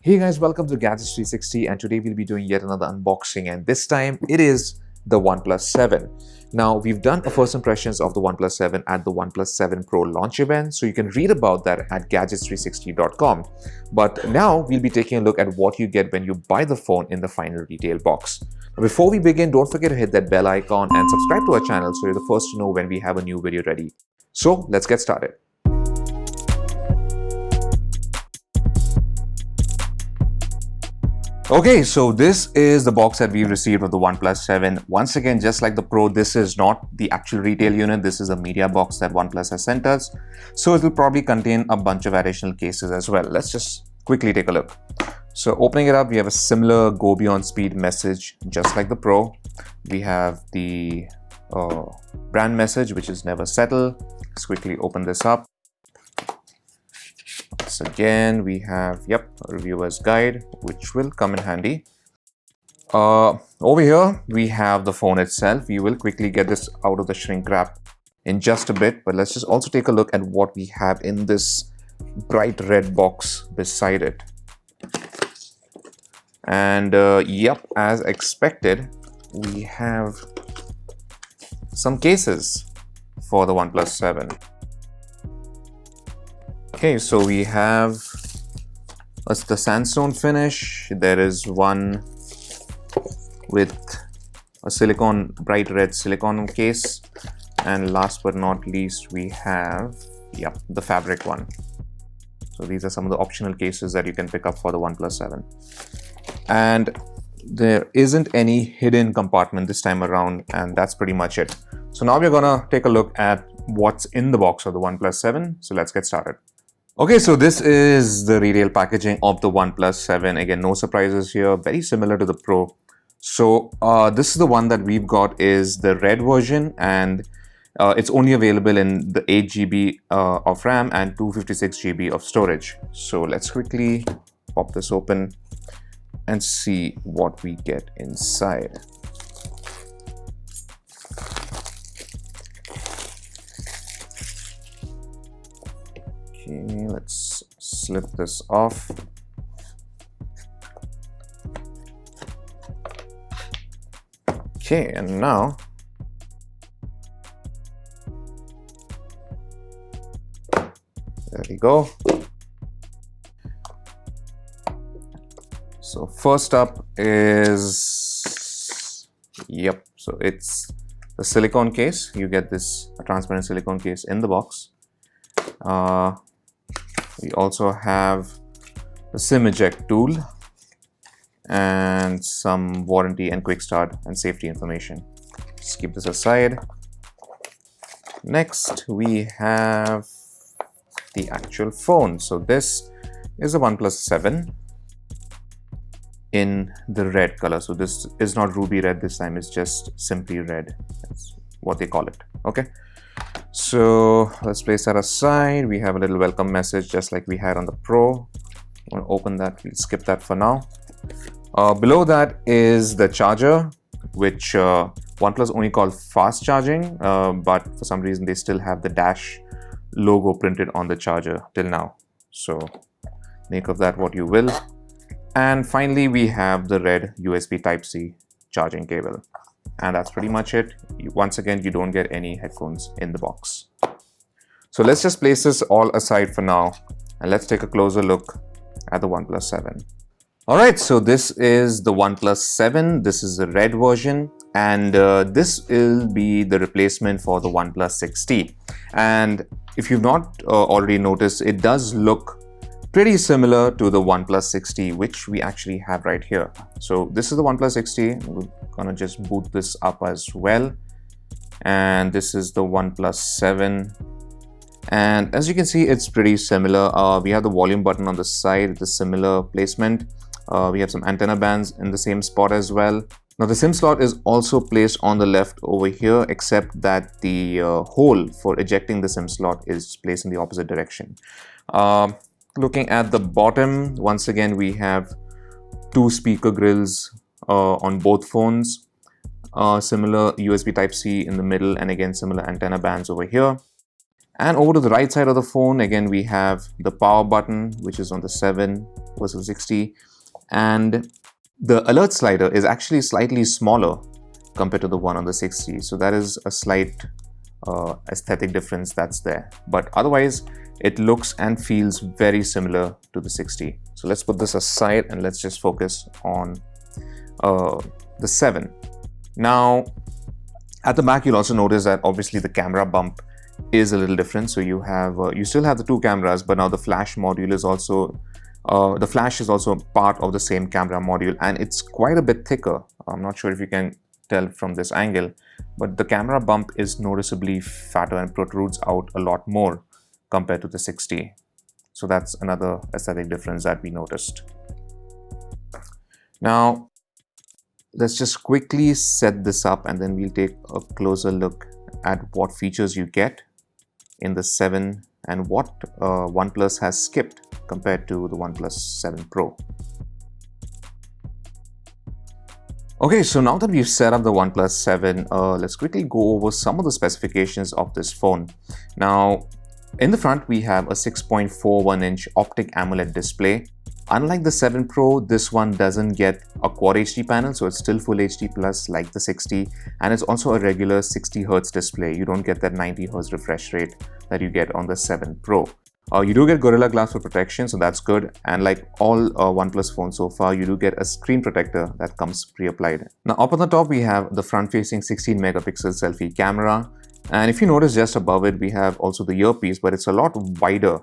Hey guys, welcome to Gadgets 360, and today we'll be doing yet another unboxing, and this time it is the OnePlus 7. Now, we've done a first impressions of the OnePlus 7 at the OnePlus 7 Pro launch event, so you can read about that at gadgets360.com. But now we'll be taking a look at what you get when you buy the phone in the final retail box. Now, before we begin, don't forget to hit that bell icon and subscribe to our channel so you're the first to know when we have a new video ready. So let's get started. Okay, so this is the box that we received of the OnePlus 7. Once again, just like the Pro, this is not the actual retail unit. This is a media box that OnePlus has sent us. So it will probably contain a bunch of additional cases as well. Let's just quickly take a look. So opening it up, we have a similar Go Beyond Speed message, just like the Pro. We have the brand message, which is never settle. Let's quickly open this up. Once again, we have, a reviewer's guide, which will come in handy. Over here, we have the phone itself. We will quickly get this out of the shrink wrap in just a bit, but let's just also take a look at what we have in this bright red box beside it. And as expected, we have some cases for the OnePlus 7. Okay, so we have the sandstone finish. There is one with a bright red silicone case, and last but not least, we have the fabric one. So these are some of the optional cases that you can pick up for the OnePlus 7. And there isn't any hidden compartment this time around, and that's pretty much it. So now we're gonna take a look at what's in the box of the OnePlus 7. So let's get started. Okay, so this is the retail packaging of the OnePlus 7. Again, no surprises here, very similar to the Pro. So this is the one that we've got is the red version, and it's only available in the 8 GB of RAM and 256 GB of storage. So let's quickly pop this open and see what we get inside. Okay, let's slip this off. Okay, and now there we go. So first up is so it's the silicone case. You get this transparent silicone case in the box. We also have the SIM eject tool and some warranty and quick start and safety information. Just keep this aside. Next, we have the actual phone. So this is a OnePlus 7 in the red color. So this is not ruby red this time, it's just simply red. That's what they call it. Okay. So let's place that aside. We have a little welcome message just like we had on the Pro. I'm going to open that. We'll skip that for now. Below that is the charger, which OnePlus only called fast charging, but for some reason they still have the dash logo printed on the charger till now. So make of that what you will. And finally, we have the red USB Type-C charging cable. And that's pretty much it. Once again, you don't get any headphones in the box. So let's just place this all aside for now, and let's take a closer look at the OnePlus 7. Alright, so this is the OnePlus 7. This is the red version, and this will be the replacement for the OnePlus 6T. And if you've not already noticed, it does look pretty similar to the OnePlus 6T, which we actually have right here. So this is the OnePlus 6T. We're gonna just boot this up as well. And this is the OnePlus 7. And as you can see, it's pretty similar. We have the volume button on the side, the similar placement. We have some antenna bands in the same spot as well. Now the SIM slot is also placed on the left over here, except that the hole for ejecting the SIM slot is placed in the opposite direction. Looking at the bottom, once again, we have two speaker grills on both phones, similar USB Type-C in the middle, and again, similar antenna bands over here. And over to the right side of the phone, again, we have the power button, which is on the 7 versus 60. And the alert slider is actually slightly smaller compared to the one on the 60. So that is a slight aesthetic difference that's there. But otherwise, it looks and feels very similar to the 60. So let's put this aside and let's just focus on the 7. Now, at the back, you'll also notice that obviously the camera bump is a little different. So you have you still have the two cameras, but now the flash module is also the flash is also part of the same camera module, and it's quite a bit thicker. I'm not sure if you can tell from this angle, but the camera bump is noticeably fatter and protrudes out a lot more compared to the 60. So that's another aesthetic difference that we noticed. Now, let's just quickly set this up and then we'll take a closer look at what features you get in the 7 and what OnePlus has skipped compared to the OnePlus 7 Pro. Okay, so now that we've set up the OnePlus 7, let's quickly go over some of the specifications of this phone. Now, in the front, we have a 6.41-inch optic AMOLED display. Unlike the 7 Pro, this one doesn't get a Quad HD panel, so it's still Full HD Plus like the 60, and it's also a regular 60 Hz display. You don't get that 90 Hz refresh rate that you get on the 7 Pro. You do get Gorilla Glass for protection, so that's good. And like all OnePlus phones so far, you do get a screen protector that comes pre-applied. Now, up on the top, we have the front-facing 16-megapixel selfie camera. And if you notice just above it, we have also the earpiece, but it's a lot wider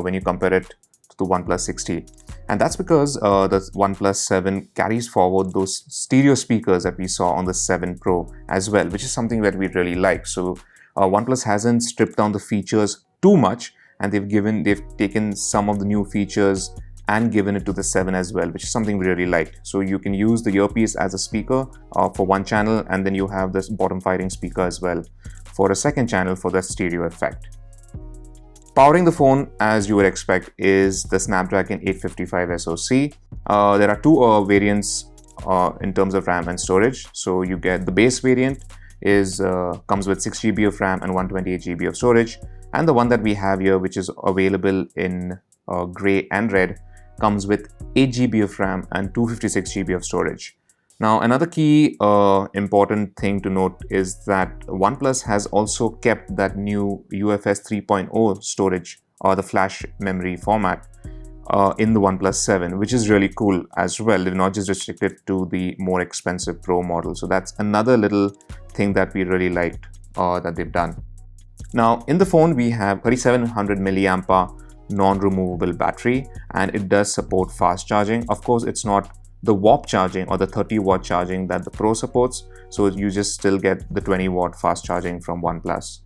when you compare it to the OnePlus 60. And that's because the OnePlus 7 carries forward those stereo speakers that we saw on the 7 Pro as well, which is something that we really like. So OnePlus hasn't stripped down the features too much, and they've taken some of the new features and given it to the 7 as well, which is something we really liked. So you can use the earpiece as a speaker for one channel, and then you have this bottom firing speaker as well for a second channel for the stereo effect. Powering the phone, as you would expect, is the Snapdragon 855 SoC. There are two variants in terms of RAM and storage. So you get the base variant comes with 6 GB of RAM and 128 GB of storage. And the one that we have here, which is available in gray and red, comes with 8 GB of RAM and 256 GB of storage. Now, another key important thing to note is that OnePlus has also kept that new UFS 3.0 storage or the flash memory format in the OnePlus 7, which is really cool as well. They're not just restricted to the more expensive Pro model. So that's another little thing that we really liked that they've done. Now, in the phone, we have 3700 milliampere non-removable battery, and it does support fast charging. Of course, it's not the warp charging or the 30-watt charging that the Pro supports, so you just still get the 20-watt fast charging from OnePlus.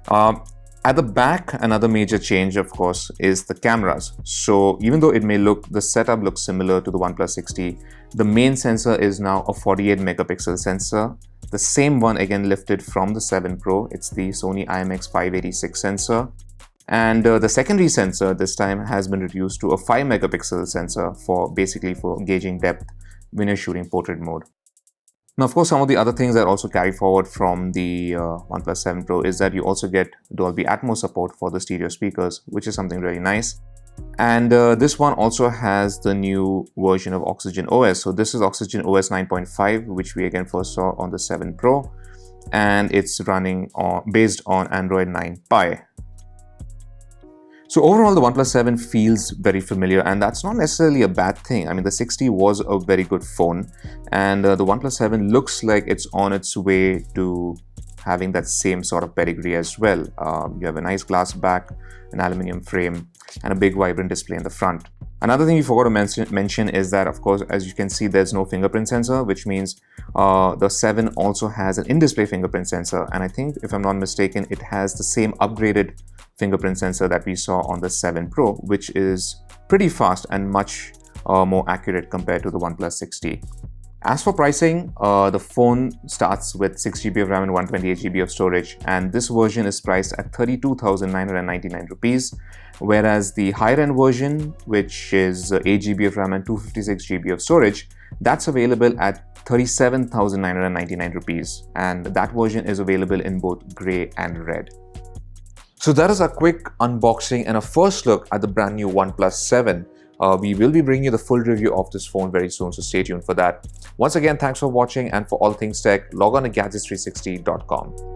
At the back, another major change, of course, is the cameras. So even though the setup looks similar to the OnePlus 60, the main sensor is now a 48 megapixel sensor. The same one again lifted from the 7 Pro. It's the Sony IMX586 sensor. And the secondary sensor this time has been reduced to a 5 megapixel sensor for gauging depth when you're shooting portrait mode. Now, of course, some of the other things that also carry forward from the OnePlus 7 Pro is that you also get Dolby Atmos support for the stereo speakers, which is something really nice. And this one also has the new version of Oxygen OS. So this is Oxygen OS 9.5, which we again first saw on the 7 Pro, and it's running based on Android 9 Pie. So overall, the OnePlus 7 feels very familiar, and that's not necessarily a bad thing. I mean, the 60 was a very good phone, and the OnePlus 7 looks like it's on its way to having that same sort of pedigree as well. You have a nice glass back, an aluminum frame, and a big vibrant display in the front. Another thing we forgot to mention is that, of course, as you can see, there's no fingerprint sensor, which means the 7 also has an in-display fingerprint sensor, and I think, if I'm not mistaken, it has the same upgraded fingerprint sensor that we saw on the 7 Pro, which is pretty fast and much more accurate compared to the OnePlus 60. As for pricing, the phone starts with 6 GB of RAM and 128 GB of storage, and this version is priced at 32,999 rupees, whereas the higher-end version, which is 8 GB of RAM and 256 GB of storage, that's available at 37,999 rupees, and that version is available in both grey and red. So that is a quick unboxing and a first look at the brand new OnePlus 7. We will be bringing you the full review of this phone very soon, so stay tuned for that. Once again, thanks for watching, and for all things tech, log on to gadgets360.com.